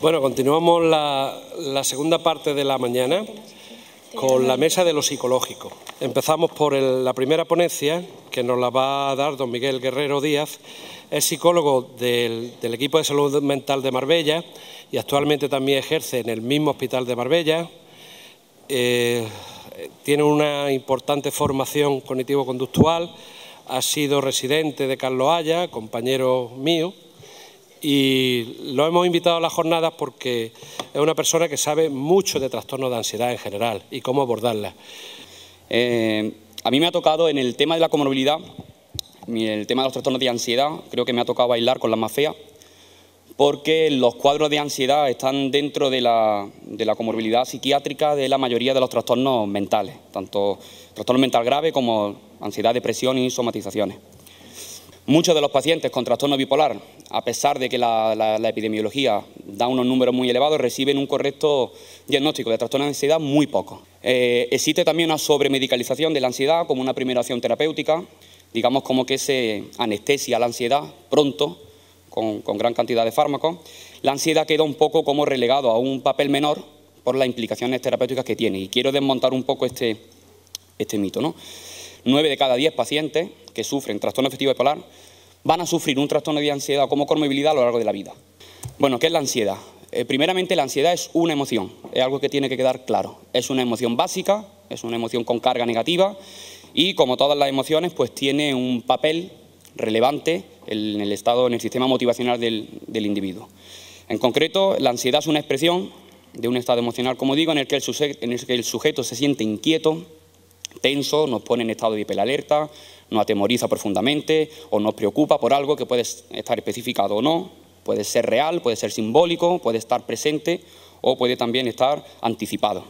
Bueno, continuamos la segunda parte de la mañana con la mesa de lo psicológico. Empezamos por la primera ponencia, que nos la va a dar don Miguel Guerrero Díaz. Es psicólogo del equipo de salud mental de Marbella y actualmente también ejerce en el mismo hospital de Marbella. Tiene una importante formación cognitivo-conductual, ha sido residente de Carlos Haya, compañero mío, y lo hemos invitado a las jornadas porque es una persona que sabe mucho de trastornos de ansiedad en general y cómo abordarlas. A mí me ha tocado en el tema de la comorbilidad, el tema de los trastornos de ansiedad, creo que me ha tocado bailar con la más fea, porque los cuadros de ansiedad están dentro de la comorbilidad psiquiátrica de la mayoría de los trastornos mentales, tanto trastorno mental grave como ansiedad, depresión y somatizaciones. Muchos de los pacientes con trastorno bipolar, a pesar de que la epidemiología da unos números muy elevados, reciben un correcto diagnóstico de trastorno de ansiedad muy poco. Existe también una sobremedicalización de la ansiedad como una primera acción terapéutica, digamos como que se anestesia la ansiedad pronto, con gran cantidad de fármacos. La ansiedad queda un poco como relegado a un papel menor por las implicaciones terapéuticas que tiene. Y quiero desmontar un poco este mito, ¿no? 9 de cada 10 pacientes que sufren trastorno afectivo bipolar van a sufrir un trastorno de ansiedad como comorbilidad a lo largo de la vida. Bueno, ¿qué es la ansiedad? Primeramente, la ansiedad es una emoción, es algo que tiene que quedar claro. Es una emoción básica, es una emoción con carga negativa y, como todas las emociones, pues tiene un papel relevante en el sistema motivacional del individuo. En concreto, la ansiedad es una expresión de un estado emocional, como digo, en el que el sujeto se siente inquieto, tenso, nos pone en estado de hiperalerta, nos atemoriza profundamente o nos preocupa por algo que puede estar especificado o no, puede ser real, puede ser simbólico, puede estar presente o puede también estar anticipado.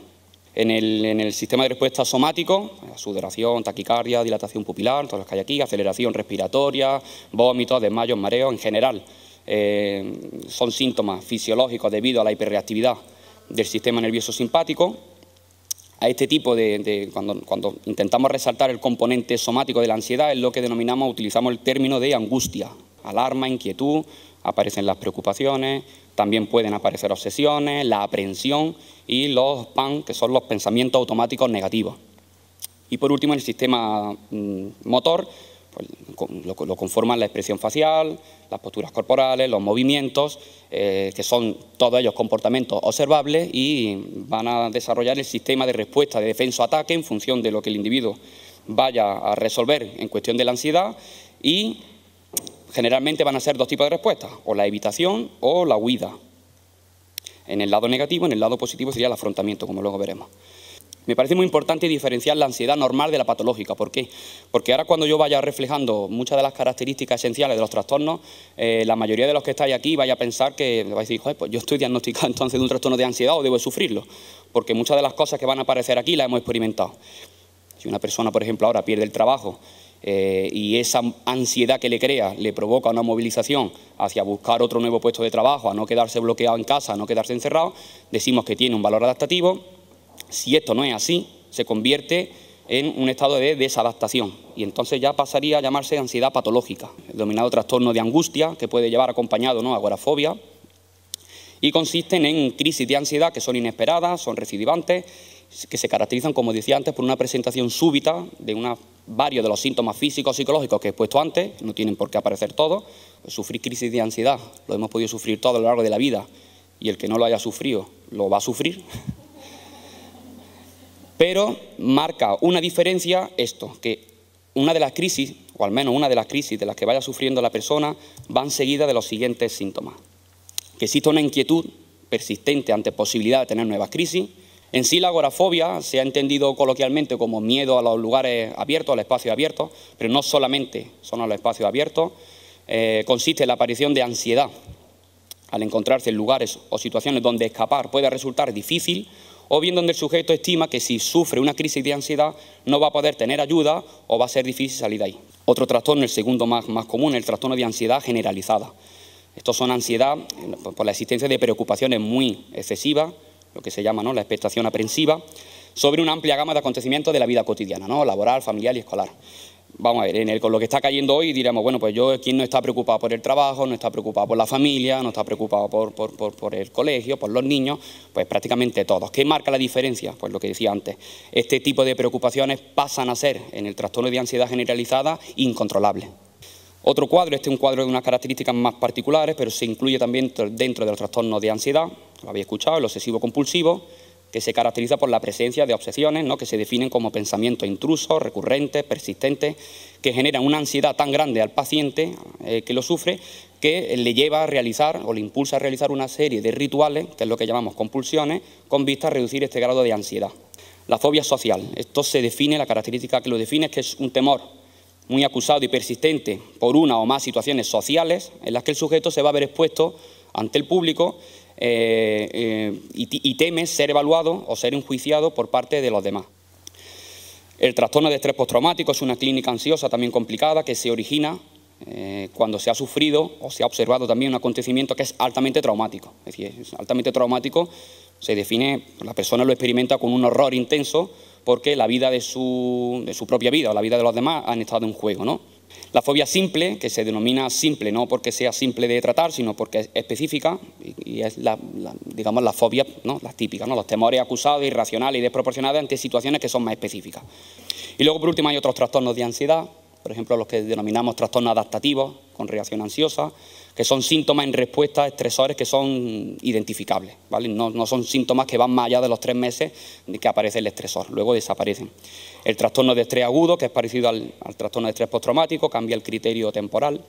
En el sistema de respuesta somático, sudoración, taquicardia, dilatación pupilar, todos los que hay aquí, aceleración respiratoria, vómitos, desmayos, mareos, en general son síntomas fisiológicos debido a la hiperreactividad del sistema nervioso simpático. A este tipo cuando intentamos resaltar el componente somático de la ansiedad, es lo que utilizamos el término de angustia, alarma, inquietud, aparecen las preocupaciones, también pueden aparecer obsesiones, la aprensión y los PAN, que son los pensamientos automáticos negativos. Y por último, en el sistema motor, pues, lo conforman la expresión facial, las posturas corporales, los movimientos, que son todos ellos comportamientos observables y van a desarrollar el sistema de respuesta de defensa-ataque en función de lo que el individuo vaya a resolver en cuestión de la ansiedad y generalmente van a ser dos tipos de respuestas, o la evitación o la huida. En el lado negativo, en el lado positivo sería el afrontamiento, como luego veremos. Me parece muy importante diferenciar la ansiedad normal de la patológica. ¿Por qué? Porque ahora cuando yo vaya reflejando muchas de las características esenciales de los trastornos, la mayoría de los que estáis aquí vais a pensar que vais a decir, joder, pues yo estoy diagnosticado entonces de un trastorno de ansiedad o debo sufrirlo, porque muchas de las cosas que van a aparecer aquí las hemos experimentado. Si una persona, por ejemplo, ahora pierde el trabajo y esa ansiedad que le crea le provoca una movilización hacia buscar otro nuevo puesto de trabajo, a no quedarse bloqueado en casa, a no quedarse encerrado, decimos que tiene un valor adaptativo. Si esto no es así, se convierte en un estado de desadaptación y entonces ya pasaría a llamarse ansiedad patológica, el denominado trastorno de angustia, que puede llevar acompañado, ¿no?, agorafobia, y consisten en crisis de ansiedad que son inesperadas, son recidivantes, que se caracterizan, como decía antes, por una presentación súbita de varios de los síntomas físicos y psicológicos que he expuesto antes, no tienen por qué aparecer todos. Sufrir crisis de ansiedad lo hemos podido sufrir todo a lo largo de la vida y el que no lo haya sufrido lo va a sufrir. Pero marca una diferencia esto, que una de las crisis, o al menos una de las crisis de las que vaya sufriendo la persona, van seguidas de los siguientes síntomas. Que existe una inquietud persistente ante posibilidad de tener nuevas crisis. En sí la agorafobia se ha entendido coloquialmente como miedo a los lugares abiertos, a los espacios abiertos, pero no solamente son a los espacios abiertos. Consiste en la aparición de ansiedad al encontrarse en lugares o situaciones donde escapar puede resultar difícil, o bien donde el sujeto estima que si sufre una crisis de ansiedad no va a poder tener ayuda o va a ser difícil salir de ahí. Otro trastorno, el segundo más común, el trastorno de ansiedad generalizada. Estos son ansiedad por la existencia de preocupaciones muy excesivas, lo que se llama, ¿no?, la expectación aprensiva, sobre una amplia gama de acontecimientos de la vida cotidiana, ¿no?, laboral, familiar y escolar. vamos a ver, con lo que está cayendo hoy diremos, bueno, pues ¿quién no está preocupado por el trabajo, no está preocupado por la familia, no está preocupado por el colegio, por los niños? Pues prácticamente todos. ¿Qué marca la diferencia? Pues lo que decía antes, este tipo de preocupaciones pasan a ser, en el trastorno de ansiedad generalizada, incontrolables. Otro cuadro, este es un cuadro de unas características más particulares, pero se incluye también dentro de los trastornos de ansiedad, lo habéis escuchado, el obsesivo-compulsivo, que se caracteriza por la presencia de obsesiones, ¿no?, que se definen como pensamientos intrusos, recurrentes, persistentes, que generan una ansiedad tan grande al paciente que lo sufre, que le lleva a realizar o le impulsa a realizar una serie de rituales, que es lo que llamamos compulsiones, con vista a reducir este grado de ansiedad. La fobia social, esto se define, la característica que lo define es que es un temor muy acusado y persistente por una o más situaciones sociales en las que el sujeto se va a ver expuesto ante el público y teme ser evaluado o ser enjuiciado por parte de los demás. El trastorno de estrés postraumático es una clínica ansiosa también complicada que se origina cuando se ha sufrido o se ha observado también un acontecimiento que es altamente traumático. Es decir, es altamente traumático, se define, la persona lo experimenta con un horror intenso porque la vida de su propia vida o la vida de los demás han estado en juego, ¿no? La fobia simple, que se denomina simple no porque sea simple de tratar, sino porque es específica y es digamos, la fobia, ¿no?, las típicas, ¿no?, los temores acusados, irracionales y desproporcionados ante situaciones que son más específicas. Y luego, por último, hay otros trastornos de ansiedad, por ejemplo, los que denominamos trastornos adaptativos con reacción ansiosa, que son síntomas en respuesta a estresores que son identificables, ¿vale? No son síntomas que van más allá de los 3 meses de que aparece el estresor, luego desaparecen. El trastorno de estrés agudo, que es parecido al trastorno de estrés postraumático, cambia el criterio temporal,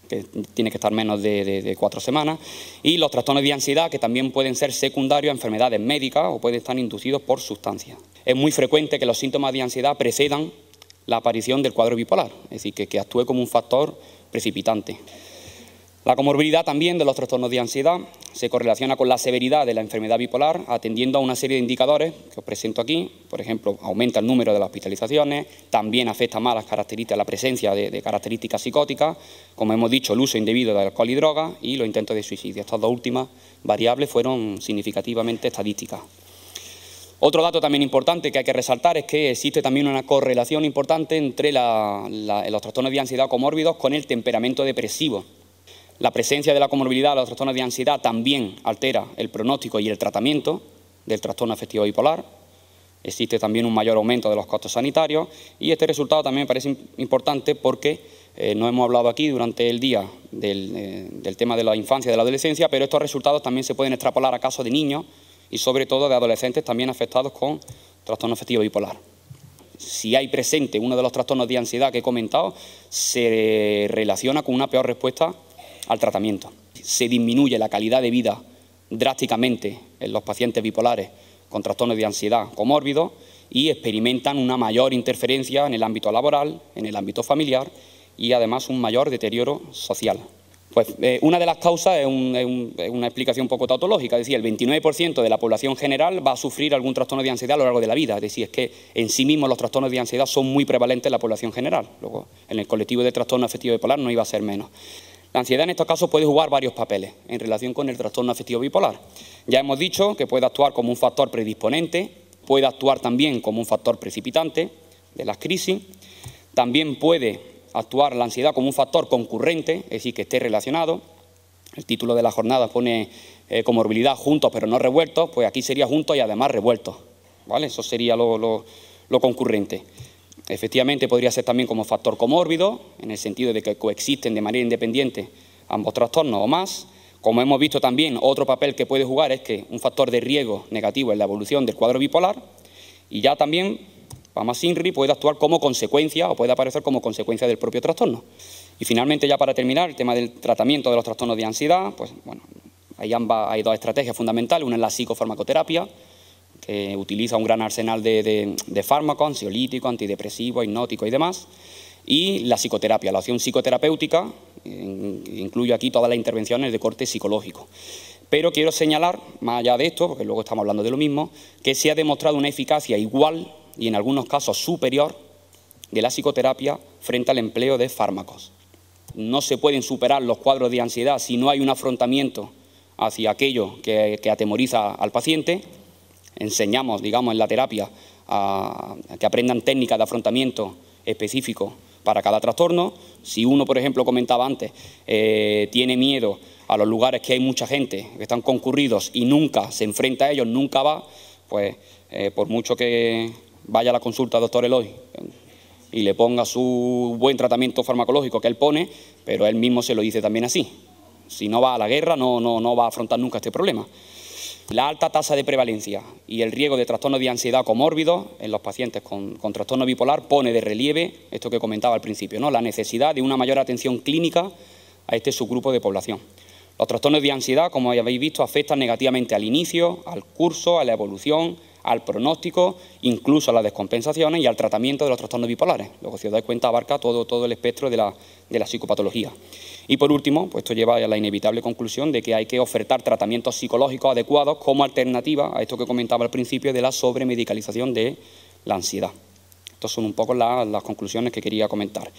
que tiene que estar menos de 4 semanas, y los trastornos de ansiedad, que también pueden ser secundarios a enfermedades médicas o pueden estar inducidos por sustancias. Es muy frecuente que los síntomas de ansiedad precedan la aparición del cuadro bipolar, es decir, que actúe como un factor precipitante. La comorbilidad también de los trastornos de ansiedad se correlaciona con la severidad de la enfermedad bipolar, atendiendo a una serie de indicadores que os presento aquí. Por ejemplo, aumenta el número de las hospitalizaciones, también afecta más las características, la presencia de características psicóticas, como hemos dicho, el uso indebido de alcohol y drogas y los intentos de suicidio. Estas dos últimas variables fueron significativamente estadísticas. Otro dato también importante que hay que resaltar es que existe también una correlación importante entre los trastornos de ansiedad comórbidos con el temperamento depresivo. La presencia de la comorbilidad de los trastornos de ansiedad también altera el pronóstico y el tratamiento del trastorno afectivo bipolar. Existe también un mayor aumento de los costos sanitarios y este resultado también me parece importante porque no hemos hablado aquí durante el día del tema de la infancia y de la adolescencia, pero estos resultados también se pueden extrapolar a casos de niños y sobre todo de adolescentes también afectados con trastorno afectivo bipolar. Si hay presente uno de los trastornos de ansiedad que he comentado, se relaciona con una peor respuesta al tratamiento. Se disminuye la calidad de vida drásticamente en los pacientes bipolares con trastornos de ansiedad comórbidos y experimentan una mayor interferencia en el ámbito laboral, en el ámbito familiar y además un mayor deterioro social. Pues una de las causas es una explicación un poco tautológica, es decir, el 29% de la población general va a sufrir algún trastorno de ansiedad a lo largo de la vida, es decir, es que en sí mismos los trastornos de ansiedad son muy prevalentes en la población general, luego en el colectivo de trastorno afectivo bipolar no iba a ser menos. La ansiedad en estos casos puede jugar varios papeles en relación con el trastorno afectivo bipolar. Ya hemos dicho que puede actuar como un factor predisponente, puede actuar también como un factor precipitante de las crisis, también puede actuar la ansiedad como un factor concurrente, es decir, que esté relacionado. El título de la jornada pone comorbilidad juntos pero no revueltos, pues aquí sería juntos y además revueltos, ¿vale? Eso sería lo concurrente. Efectivamente podría ser también como factor comórbido, en el sentido de que coexisten de manera independiente ambos trastornos o más. Como hemos visto también, otro papel que puede jugar es que un factor de riesgo negativo en la evolución del cuadro bipolar y ya también, más INRI, puede actuar como consecuencia o puede aparecer como consecuencia del propio trastorno. Y finalmente, ya para terminar, el tema del tratamiento de los trastornos de ansiedad, pues bueno, hay dos estrategias fundamentales, una es la psicofarmacoterapia, que utiliza un gran arsenal de fármacos, ansiolíticos, antidepresivos, hipnóticos y demás, y la psicoterapia, la opción psicoterapéutica, incluye aquí todas las intervenciones de corte psicológico. Pero quiero señalar, más allá de esto, porque luego estamos hablando de lo mismo, que se ha demostrado una eficacia igual y en algunos casos superior de la psicoterapia frente al empleo de fármacos. No se pueden superar los cuadros de ansiedad si no hay un afrontamiento hacia aquello que atemoriza al paciente. Enseñamos, digamos, en la terapia a que aprendan técnicas de afrontamiento específico para cada trastorno. Si uno, por ejemplo, comentaba antes, tiene miedo a los lugares que hay mucha gente, que están concurridos y nunca se enfrenta a ellos, nunca va, pues por mucho que vaya a la consulta al doctor Eloy y le ponga su buen tratamiento farmacológico que él pone, pero él mismo se lo dice también así. Si no va a la guerra, no va a afrontar nunca este problema. La alta tasa de prevalencia y el riesgo de trastornos de ansiedad comórbidos en los pacientes con trastorno bipolar pone de relieve esto que comentaba al principio, ¿no? La necesidad de una mayor atención clínica a este subgrupo de población. Los trastornos de ansiedad, como habéis visto, afectan negativamente al inicio, al curso, a la evolución, al pronóstico, incluso a las descompensaciones y al tratamiento de los trastornos bipolares. Luego, si os dais cuenta, abarca todo el espectro de la psicopatología. Y por último, pues esto lleva a la inevitable conclusión de que hay que ofertar tratamientos psicológicos adecuados como alternativa a esto que comentaba al principio de la sobremedicalización de la ansiedad. Estas son un poco las conclusiones que quería comentar.